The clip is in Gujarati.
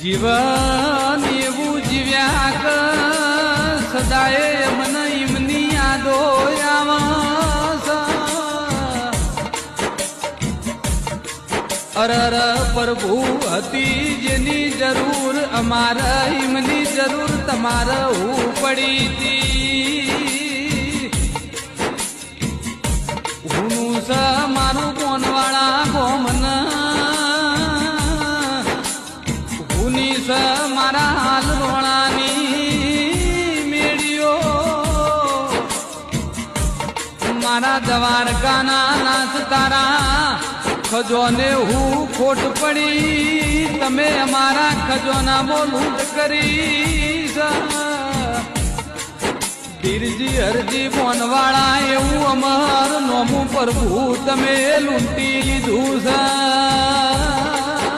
જીવન એવું જીવ્યા કે સદાય મને એમની યાદો આવશે. અરર પ્રભુ હતી જેની જરૂર અમારે એમની જરૂર તમારે હું પડી હતી. હુંનું સ મારું કોનવાળા ગોમના મારા હાલ રોણાની મેળીઓ મારા દ્વારકાના નાથ તારા ખજોને હું ખોટ પડી તમે અમારા ખજોના લૂંટ કરી. ધીરજી હરજી બોનવાળા એવું અમાર નોમું પ્રભુ તમે લૂંટી લીધું છે.